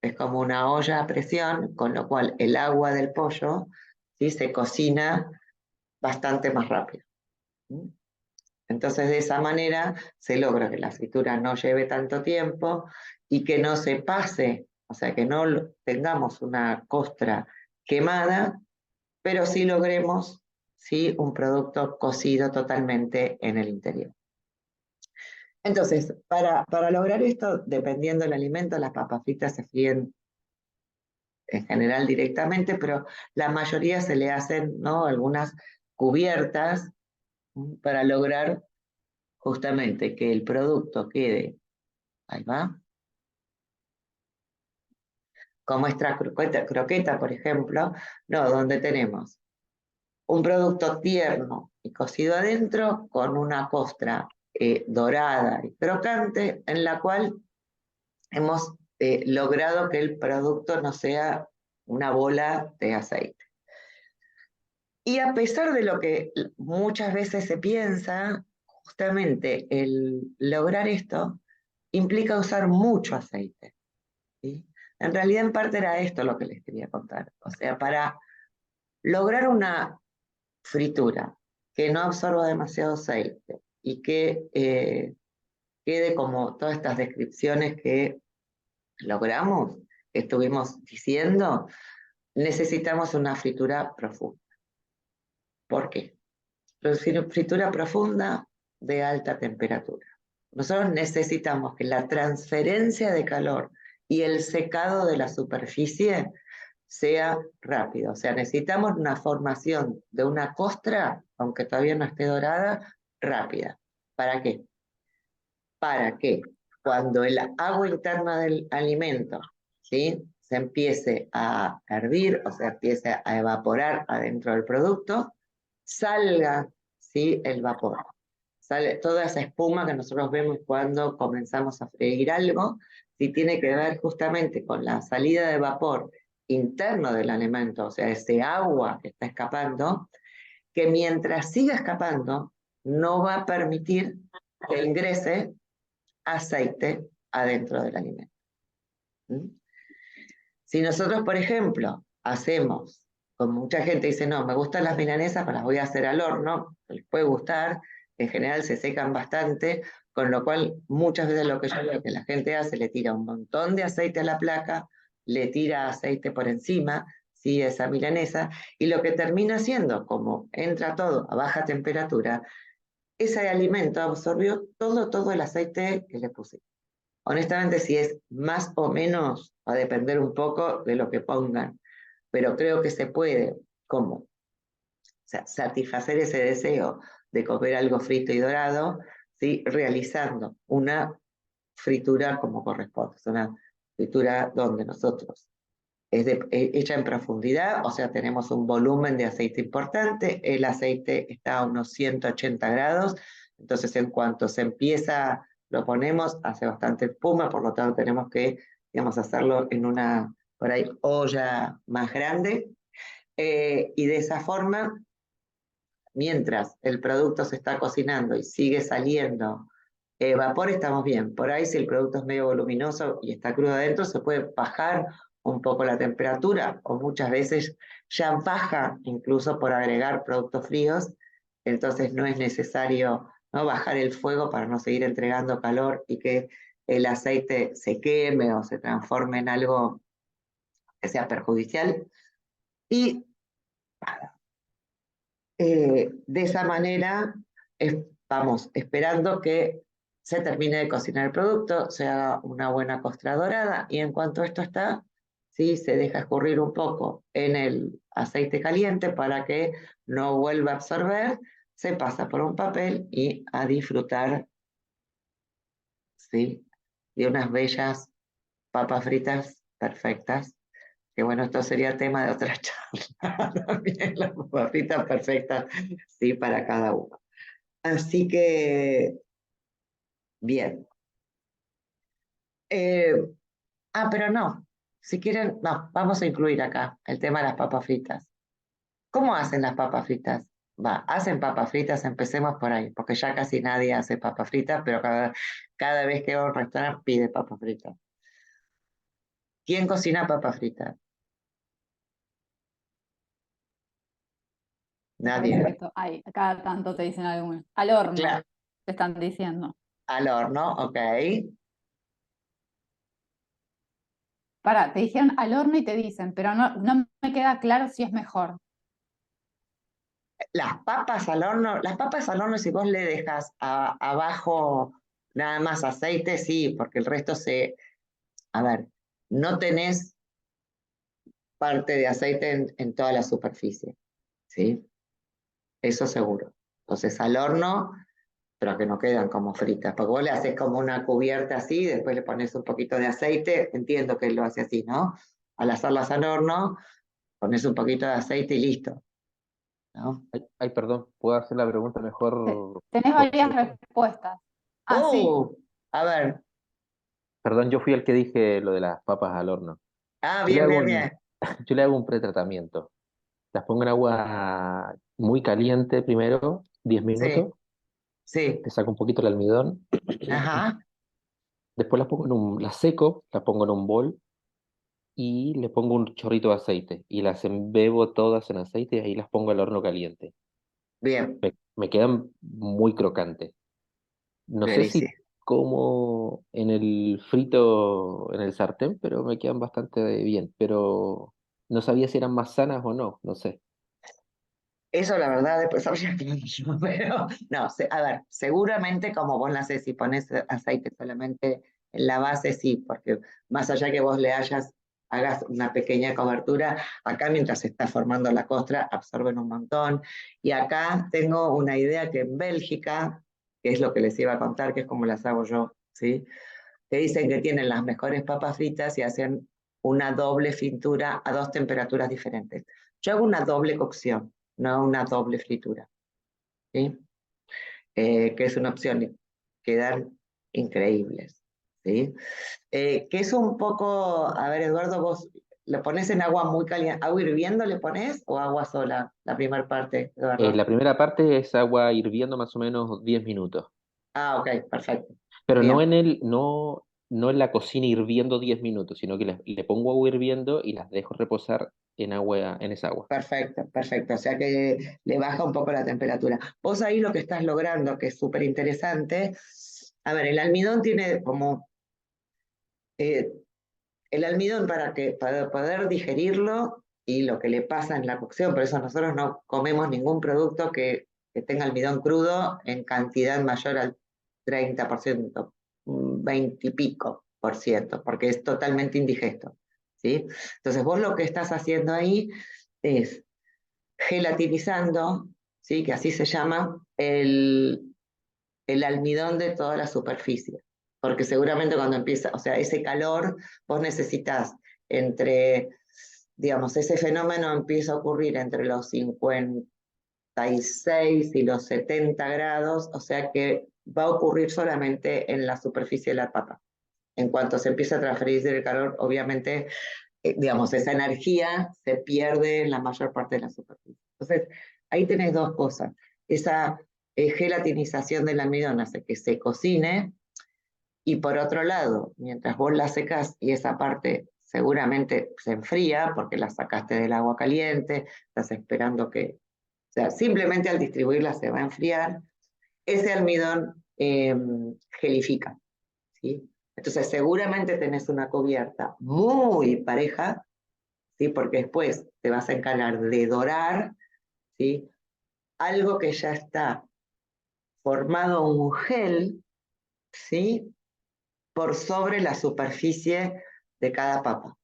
es como una olla a presión, con lo cual el agua del pollo, ¿sí?, se cocina bastante más rápido. Entonces, de esa manera se logra que la fritura no lleve tanto tiempo y que no se pase, o sea, que no tengamos una costra quemada, pero sí logremos, ¿sí?, un producto cocido totalmente en el interior. Entonces, para lograr esto, dependiendo del alimento, las papas fritas se fríen en general directamente, pero la mayoría se le hacen, ¿no?, algunas cubiertas para lograr justamente que el producto quede, ahí va, como esta croqueta, por ejemplo, no, donde tenemos un producto tierno y cocido adentro con una costra dorada y crocante en la cual hemos logrado que el producto no sea una bola de aceite. Y a pesar de lo que muchas veces se piensa, justamente el lograr esto implica usar mucho aceite, ¿sí? En realidad, en parte era esto lo que les quería contar. O sea, para lograr una fritura que no absorba demasiado aceite y que quede como todas estas descripciones que logramos, que estuvimos diciendo, necesitamos una fritura profunda. ¿Por qué? Fritura profunda de alta temperatura. Nosotros necesitamos que la transferencia de calor y el secado de la superficie sea rápido. O sea, necesitamos una formación de una costra, aunque todavía no esté dorada, rápida. ¿Para qué? para que cuando el agua interna del alimento, ¿sí?, se empiece a hervir, o se empiece a evaporar adentro del producto, salga, ¿sí?, el vapor. Sale toda esa espuma que nosotros vemos cuando comenzamos a freír algo, sí, tiene que ver justamente con la salida de vapor interno del alimento, o sea, ese agua que está escapando, que mientras siga escapando, no va a permitir que ingrese aceite adentro del alimento. ¿Mm? Si nosotros, por ejemplo, hacemos, como mucha gente dice, no, me gustan las milanesas, pero las voy a hacer al horno, les puede gustar, en general se secan bastante, con lo cual muchas veces lo que yo veo que la gente hace, le tira un montón de aceite a la placa, le tira aceite por encima, ¿sí?, esa milanesa, y lo que termina haciendo, como entra todo a baja temperatura, ese alimento absorbió todo el aceite que le puse. Honestamente, si es más o menos, va a depender un poco de lo que pongan, pero creo que se puede, ¿cómo? O sea, satisfacer ese deseo de comer algo frito y dorado, ¿sí?, realizando una fritura como corresponde, es una fritura donde nosotros hecha en profundidad, o sea, tenemos un volumen de aceite importante, el aceite está a unos 180 grados, entonces en cuanto se empieza, lo ponemos, hace bastante espuma, por lo tanto tenemos que, digamos, hacerlo en una, por ahí, olla más grande, y de esa forma, mientras el producto se está cocinando y sigue saliendo vapor, estamos bien. Por ahí, si el producto es medio voluminoso y está crudo adentro, se puede bajar un poco la temperatura, o muchas veces ya baja incluso por agregar productos fríos, entonces no es necesario, ¿no?, bajar el fuego para no seguir entregando calor y que el aceite se queme o se transforme en algo que sea perjudicial. Y de esa manera vamos esperando que se termine de cocinar el producto, se haga una buena costra dorada, y en cuanto esto está, ¿sí?, se deja escurrir un poco en el aceite caliente para que no vuelva a absorber, se pasa por un papel y a disfrutar, ¿sí?, de unas bellas papas fritas perfectas. Que bueno, esto sería tema de otra charla también, las papas fritas perfectas, sí, para cada uno. Así que, bien. Eh, pero no, si quieren, no, vamos a incluir acá el tema de las papas fritas. ¿Cómo hacen las papas fritas? Va, hacen papas fritas, empecemos por ahí, porque ya casi nadie hace papas fritas, pero cada vez que va a un restaurante pide papas fritas. ¿Quién cocina papas fritas? Me parece Nadie. que esto, ay, cada tanto te dicen algo. Al horno, Claro, te están diciendo. al horno, ok. Pará, te dijeron al horno y te dicen, pero no me queda claro si es mejor. Las papas al horno, si vos le dejas abajo nada más aceite, sí, porque el resto a ver, no tenés parte de aceite en toda la superficie, ¿sí? Eso seguro. Entonces al horno, pero que no quedan como fritas, porque vos le haces como una cubierta así, después le pones un poquito de aceite, entiendo que lo hace así, ¿no? Al hacerlas al horno, pones un poquito de aceite y listo, ¿no? Ay, perdón, ¿puedo hacer la pregunta mejor Tenés por varias teléfono? respuestas. Ah, sí. A ver, Perdón, yo fui el que dije lo de las papas al horno. Yo le bien, hago bien, un, bien. yo le hago un pretratamiento. Las pongo en agua muy caliente primero, 10 Sí, minutos, sí, le saco un poquito el almidón, ajá, después las seco, las pongo en un bol y le pongo un chorrito de aceite y las embebo todas en aceite y ahí las pongo al horno caliente. bien, Me quedan muy crocantes. No sé si buenísimo. como en el frito, en el sartén, pero me quedan bastante bien. Pero no sabía si eran más sanas o no, no sé. Eso la verdad después habría que ver yo, pero no, a ver, seguramente como vos la haces, si pones aceite solamente en la base, sí, porque más allá que vos hagas una pequeña cobertura, acá mientras se está formando la costra absorben un montón. Y acá tengo una idea que en Bélgica que es lo que les iba a contar, que es como las hago yo, ¿sí? Que dicen que tienen las mejores papas fritas y hacen una doble fritura a 2 temperaturas diferentes. Yo hago una doble cocción, no una doble fritura, ¿sí? Que es una opción y quedan increíbles, ¿sí? Que es un poco, a ver, Eduardo, vos lo pones en agua muy caliente, agua hirviendo le pones o agua sola, la primera parte, Eduardo. La primera parte es agua hirviendo más o menos 10 minutos, Ah, ok, perfecto. pero Bien, no en la cocina hirviendo 10 minutos, sino que le pongo agua hirviendo y las dejo reposar en esa agua. perfecto, perfecto. O sea que le baja un poco la temperatura. Vos ahí lo que estás logrando, que es súper interesante, a ver, el almidón tiene como, eh, el almidón para poder digerirlo y lo que le pasa en la cocción, por eso nosotros no comemos ningún producto que tenga almidón crudo en cantidad mayor al 30%, 20 y pico por ciento, porque es totalmente indigesto, ¿sí? Entonces vos lo que estás haciendo ahí es gelatinizando, ¿sí? Que así se llama, el almidón de toda la superficie. Porque seguramente cuando empieza, o sea, ese calor, vos necesitas digamos, ese fenómeno empieza a ocurrir entre los 56 y los 70 grados, o sea que va a ocurrir solamente en la superficie de la papa. En cuanto se empieza a transferir el calor, obviamente, digamos, esa energía se pierde en la mayor parte de la superficie. Entonces, ahí tenés 2 cosas. Esa gelatinización del almidón hace que se cocine, y por otro lado, mientras vos la secás y esa parte seguramente se enfría porque la sacaste del agua caliente, estás esperando o sea, simplemente al distribuirla se va a enfriar, ese almidón gelifica, ¿sí? Entonces seguramente tenés una cubierta muy pareja, ¿sí? Porque después te vas a encargar de dorar, ¿sí? Algo que ya está formado un gel, ¿sí? Por sobre la superficie de cada papa.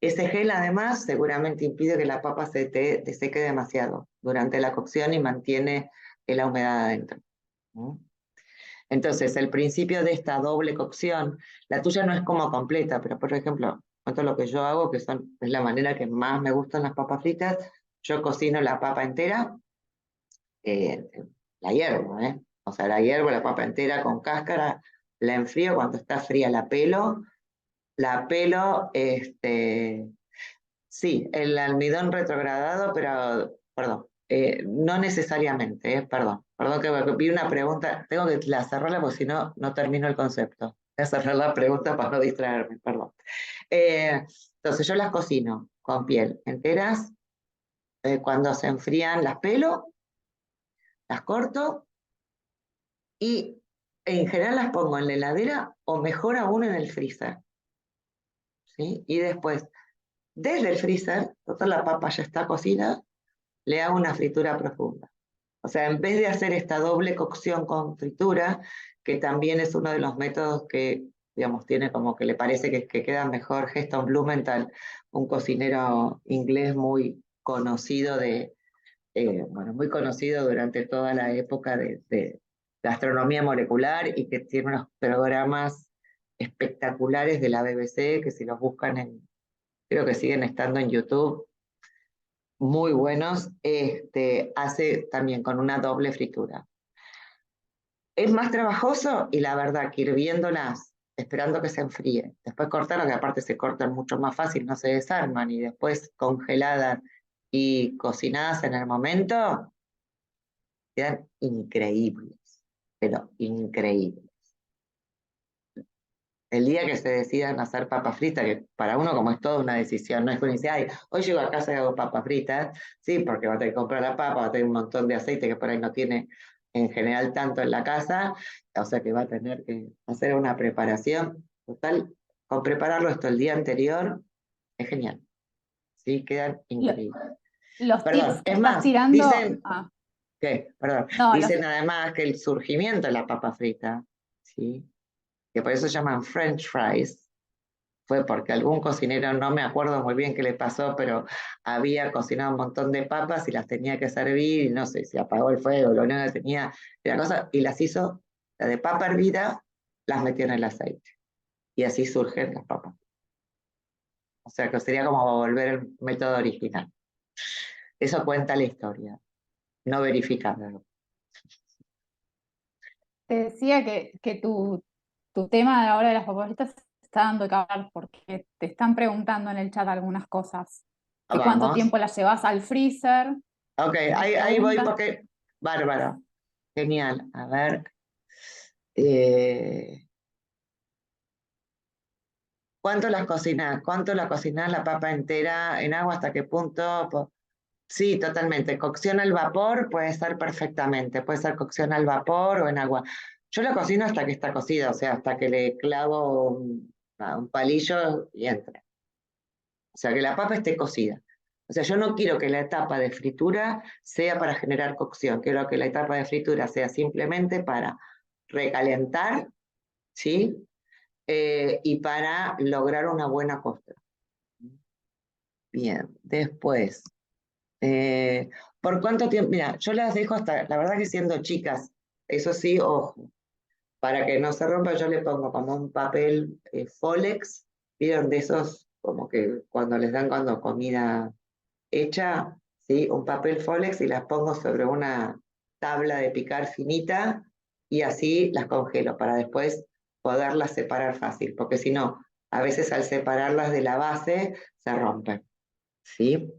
Ese gel además seguramente impide que la papa se te seque demasiado durante la cocción y mantiene la humedad adentro. Entonces, el principio de esta doble cocción, la tuya no es como completa, pero por ejemplo, cuento lo que yo hago, que es la manera que más me gustan las papas fritas, yo cocino la papa entera, eh, la hiervo, o sea, la hiervo, la papa entera con cáscara, la enfrío, cuando está fría la pelo, sí, el almidón retrogradado, pero, perdón, no necesariamente, perdón que vi una pregunta, tengo que cerrarla porque si no, no termino el concepto. Voy a cerrar la pregunta para no distraerme, perdón. Eh, entonces yo las cocino con piel enteras, cuando se enfrían las pelo, las corto y en general las pongo en la heladera o mejor aún en el freezer, ¿sí? Y después, desde el freezer, toda la papa ya está cocida, le hago una fritura profunda. O sea, en vez de hacer esta doble cocción con fritura, que también es uno de los métodos que, digamos, tiene como que le parece que queda mejor, Heston Blumenthal, un cocinero inglés muy conocido bueno, muy conocido durante toda la época de gastronomía molecular y que tiene unos programas espectaculares de la BBC que si los buscan creo que siguen estando en YouTube, muy buenos, hace también con una doble fritura. Es más trabajoso y la verdad que hirviéndolas, esperando que se enfríe, después cortarlas, que aparte se cortan mucho más fácil, no se desarman, y después congeladas y cocinadas en el momento, quedan increíbles, pero increíbles. El día que se decidan hacer papas fritas, que para uno como es toda una decisión, no es que uno dice, ay, hoy llego a casa y hago papas fritas, sí, porque va a tener que comprar la papa, va a tener un montón de aceite que por ahí no tiene en general tanto en la casa, o sea que va a tener que hacer una preparación. Total, con prepararlo esto el día anterior, es genial, sí, quedan increíbles. Los Perdón, tips que es estás más, tirando, dicen, ¿qué? Perdón, no, dicen además que el surgimiento de la papa frita, ¿sí? Que por eso se llaman French fries, fue porque algún cocinero, no me acuerdo muy bien qué le pasó, pero había cocinado un montón de papas y las tenía que servir, y no sé si apagó el fuego, lo único que tenía era cosa, y las hizo, la de papa hervida, las metió en el aceite. Y así surgen las papas. O sea que sería como volver el método original. Eso cuenta la historia, no verificada. Te decía que tu tema de ahora de las favoritas está dando que hablar porque te están preguntando en el chat algunas cosas. Que cuánto Vamos. tiempo las llevas al freezer. Ok, Nos ahí voy preguntan. porque... Bárbaro. Genial. A ver. Eh, ¿Cuánto las cocinas? ¿Cuánto la cocinas la papa entera en agua? ¿Hasta qué punto? Sí, totalmente. Cocción al vapor puede ser perfectamente. Puede ser cocción al vapor o en agua. Yo la cocino hasta que está cocida, o sea, hasta que le clavo un palillo y entra. O sea, que la papa esté cocida. O sea, yo no quiero que la etapa de fritura sea para generar cocción. Quiero que la etapa de fritura sea simplemente para recalentar, ¿sí? Y para lograr una buena costra. Bien, después, ¿por cuánto tiempo? Mira, yo las dejo hasta, la verdad que siendo chicas, eso sí, ojo, para que no se rompa, yo le pongo como un papel Folex, ¿vieron? De esos, como que cuando les dan cuando comida hecha, ¿sí? Un papel Folex y las pongo sobre una tabla de picar finita y así las congelo para después poderlas separar fácil, porque si no, a veces al separarlas de la base se rompen, ¿sí?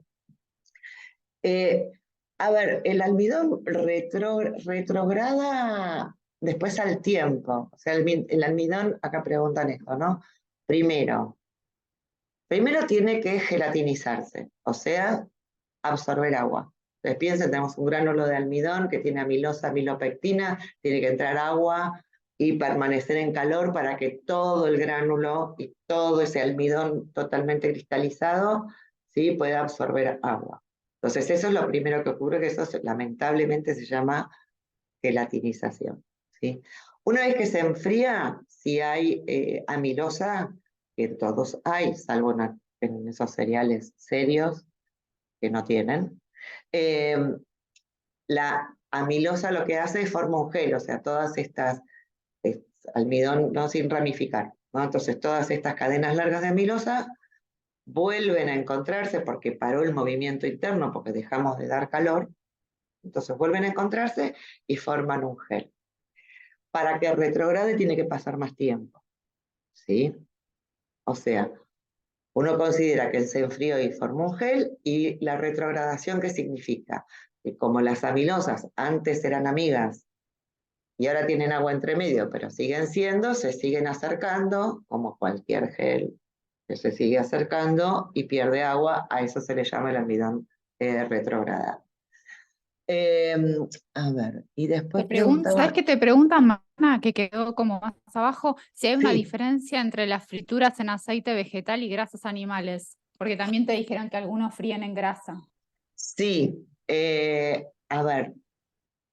Eh, a ver, el almidón retrograda después al tiempo. O sea, el almidón, acá preguntan esto, ¿no? Primero tiene que gelatinizarse, o sea, absorber agua. Entonces piensen, tenemos un gránulo de almidón que tiene amilosa, amilopectina, tiene que entrar agua y permanecer en calor para que todo el gránulo y todo ese almidón totalmente cristalizado, ¿sí? Pueda absorber agua. Entonces eso es lo primero que ocurre, que eso lamentablemente se llama gelatinización, ¿sí? Una vez que se enfría, si hay amilosa, que todos hay, salvo en esos cereales serios, que no tienen. La amilosa lo que hace es forma un gel, o sea, todas estas, almidón no sin ramificar, ¿no? Entonces todas estas cadenas largas de amilosa vuelven a encontrarse porque paró el movimiento interno, porque dejamos de dar calor, entonces vuelven a encontrarse y forman un gel. Para que retrograde tiene que pasar más tiempo, ¿sí? O sea, uno considera que se enfrió y formó un gel, y la retrogradación, ¿qué significa? Que como las amilosas antes eran amigas y ahora tienen agua entre medio, pero siguen siendo, se siguen acercando, como cualquier gel que se sigue acercando y pierde agua, a eso se le llama el almidón retrogradado. Eh, a ver, y después ¿Sabes preguntaba, qué te preguntan, Mana? Que quedó como más abajo, si hay una sí, diferencia entre las frituras en aceite vegetal y grasas animales, porque también te dijeron que algunos fríen en grasa. sí, a ver,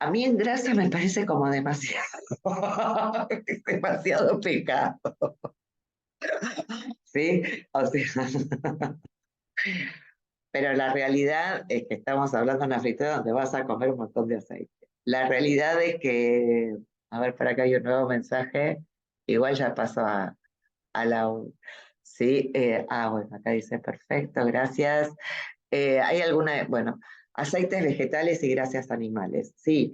a mí en grasa me parece como demasiado, demasiado pecado, ¿sí? O sea, pero la realidad es que estamos hablando de una fritura donde vas a comer un montón de aceite. La realidad es que, a ver, por acá hay un nuevo mensaje, igual ya pasó a la... Sí, bueno, acá dice perfecto, gracias. Hay alguna, bueno, aceites vegetales y grasas animales, sí.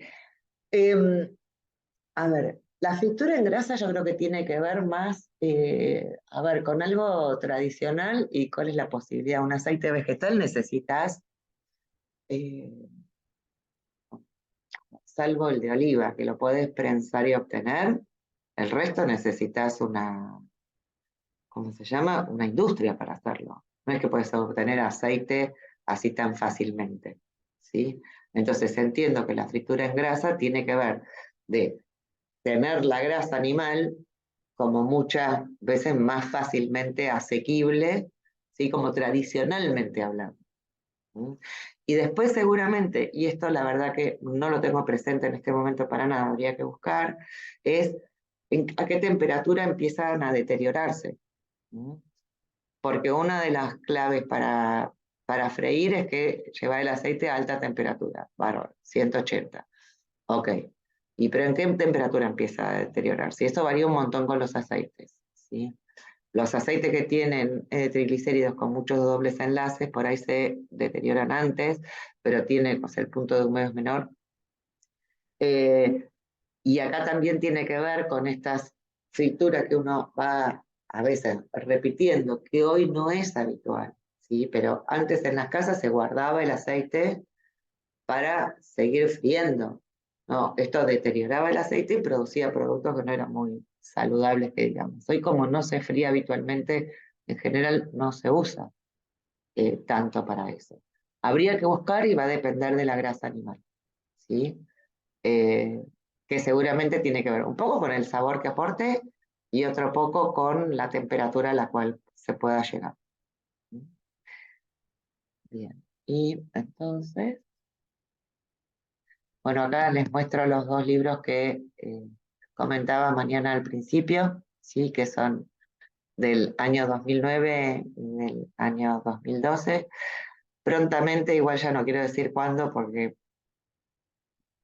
A ver, la fritura en grasa yo creo que tiene que ver más, a ver, con algo tradicional. ¿Y cuál es la posibilidad? Un aceite vegetal necesitas, eh, salvo el de oliva, que lo puedes prensar y obtener, el resto necesitas una, ¿cómo se llama? Una industria para hacerlo. No es que puedes obtener aceite así tan fácilmente, ¿sí? Entonces entiendo que la fritura en grasa tiene que ver de tener la grasa animal como muchas veces más fácilmente asequible, ¿sí? Como tradicionalmente hablando. ¿Mm? Y después seguramente, y esto la verdad que no lo tengo presente en este momento para nada, habría que buscar, es a qué temperatura empiezan a deteriorarse. ¿Mm? porque una de las claves para freír es que lleva el aceite a alta temperatura, bárbaro, 180. Ok. Pero ¿en qué temperatura empieza a deteriorarse? Y eso varía un montón con los aceites, ¿sí? Los aceites que tienen triglicéridos con muchos dobles enlaces, por ahí se deterioran antes, pero tienen, o sea, el punto de húmedo es menor. Y acá también tiene que ver con estas frituras que uno va a veces repitiendo, que hoy no es habitual, ¿sí? Pero antes en las casas se guardaba el aceite para seguir friendo. No, esto deterioraba el aceite y producía productos que no eran muy saludables, que digamos. Hoy como no se fría habitualmente, en general no se usa tanto para eso. Habría que buscar y va a depender de la grasa animal, ¿sí? Eh, que seguramente tiene que ver un poco con el sabor que aporte y otro poco con la temperatura a la cual se pueda llegar. Bien, y entonces, bueno, acá les muestro los dos libros que comentaba mañana al principio, ¿sí? Que son del año 2009 y del año 2012. Prontamente, igual ya no quiero decir cuándo, porque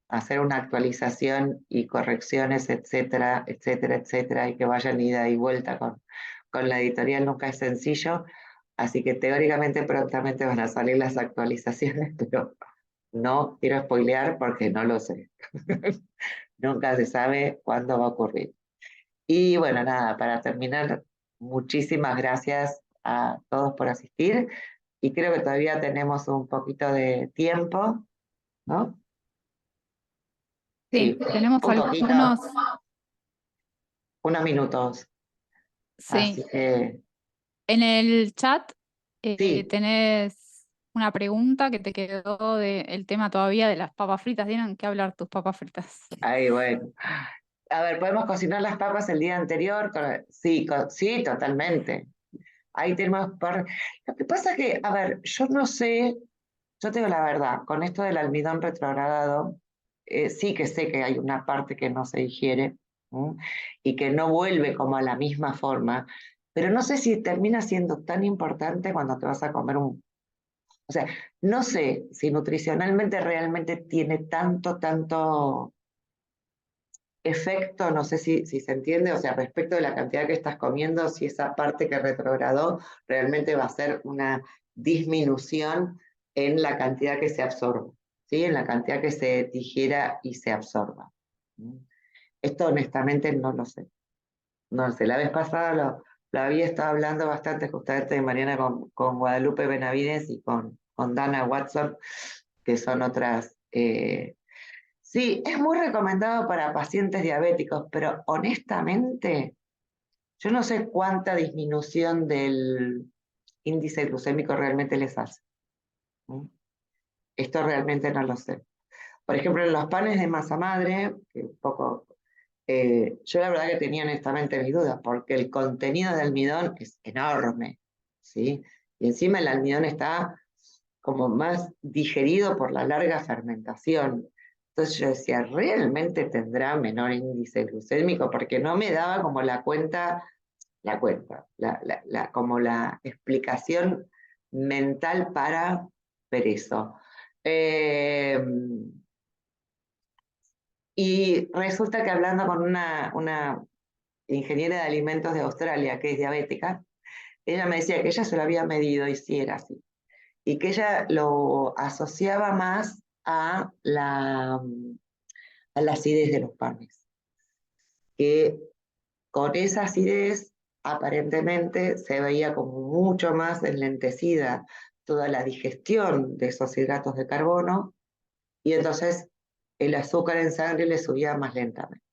hacer una actualización y correcciones, etcétera, etcétera, etcétera, y que vayan ida y vuelta con la editorial nunca es sencillo. Así que teóricamente prontamente van a salir las actualizaciones, pero no quiero spoilear porque no lo sé. Nunca se sabe cuándo va a ocurrir. Y bueno, nada, para terminar, muchísimas gracias a todos por asistir y creo que todavía tenemos un poquito de tiempo, ¿no? Sí, Sí, tenemos un poquito, algunos, unos minutos. Así sí, que en el chat sí, tenés una pregunta que te quedó del tema todavía de las papas fritas. ¿Tienen que hablar tus papas fritas? ahí bueno. A ver, ¿podemos cocinar las papas el día anterior? Sí, sí, totalmente. Ahí tenemos Lo que pasa que, a ver, yo no sé, yo te digo la verdad, con esto del almidón retrogradado, sí que sé que hay una parte que no se digiere, ¿m? Y que no vuelve como a la misma forma, pero no sé si termina siendo tan importante cuando te vas a comer o sea, no sé si nutricionalmente realmente tiene tanto efecto, no sé si se entiende, o sea, respecto de la cantidad que estás comiendo, si esa parte que retrogradó realmente va a ser una disminución en la cantidad que se absorbe, ¿sí? En la cantidad que se digiera y se absorba. Esto honestamente no lo sé. No lo sé, la vez pasada lo había estado hablando bastante justamente de Mariana con Guadalupe Benavides y con Dana Watson, que son otras sí, es muy recomendado para pacientes diabéticos, pero honestamente, yo no sé cuánta disminución del índice glucémico realmente les hace. ¿Mm? Esto realmente no lo sé. Por ejemplo, en los panes de masa madre, que un poco, yo la verdad que tenía honestamente mis dudas, porque el contenido de almidón es enorme, ¿sí? Y encima el almidón está como más digerido por la larga fermentación. Entonces yo decía, ¿realmente tendrá menor índice glucémico? Porque no me daba como como la explicación mental para ver eso. Eh, y resulta que hablando con una ingeniera de alimentos de Australia, que es diabética, ella me decía que ella se lo había medido y sí era así. Y que ella lo asociaba más a la acidez de los panes, que con esa acidez aparentemente se veía como mucho más enlentecida toda la digestión de esos hidratos de carbono y entonces el azúcar en sangre le subía más lentamente.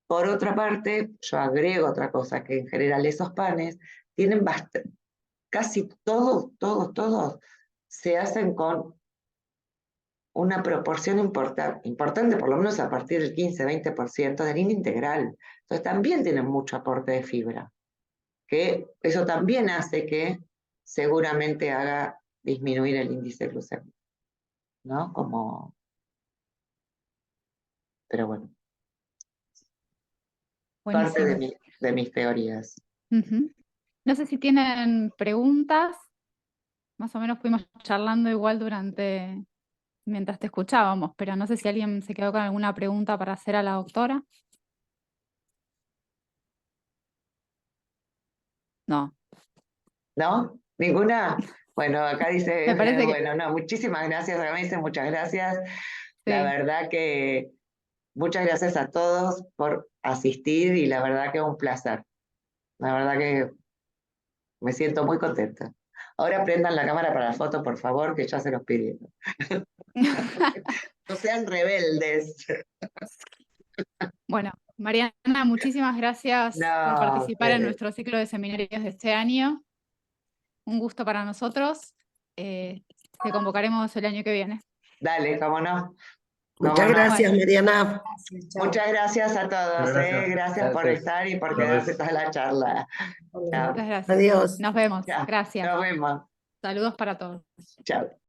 Por otra parte, yo agrego otra cosa, que en general esos panes tienen casi todos se hacen con una proporción importante, por lo menos a partir del 15-20% de harina integral. Entonces también tienen mucho aporte de fibra, que eso también hace que seguramente haga disminuir el índice glucémico, ¿no? Pero bueno, parte Buenísimo. de mis teorías. Ujú. No sé si tienen preguntas, más o menos fuimos charlando igual mientras te escuchábamos, pero no sé si alguien se quedó con alguna pregunta para hacer a la doctora. No, ¿No? ¿Ninguna? Bueno, acá dice, me parece que bueno, no, muchísimas gracias, acá me dice muchas gracias. La sí. verdad que muchas gracias a todos por asistir y la verdad que es un placer. La verdad que me siento muy contenta. Ahora prendan la cámara para la foto, por favor, que ya se los pidieron. No sean rebeldes. Bueno, Mariana, muchísimas gracias por No, participar en nuestro ciclo de seminarios de este año. Un gusto para nosotros. Te convocaremos el año que viene. dale, cómo no. Muchas Cómo no. gracias, Bueno, Mariana. Muchas gracias a todos, Muchas gracias. Gracias por Gracias. estar y por Buenas quedarse tardes. toda la charla. Chao. muchas gracias. Adiós. Nos vemos. Chao. Gracias. Nos vemos. Saludos para todos. Chao.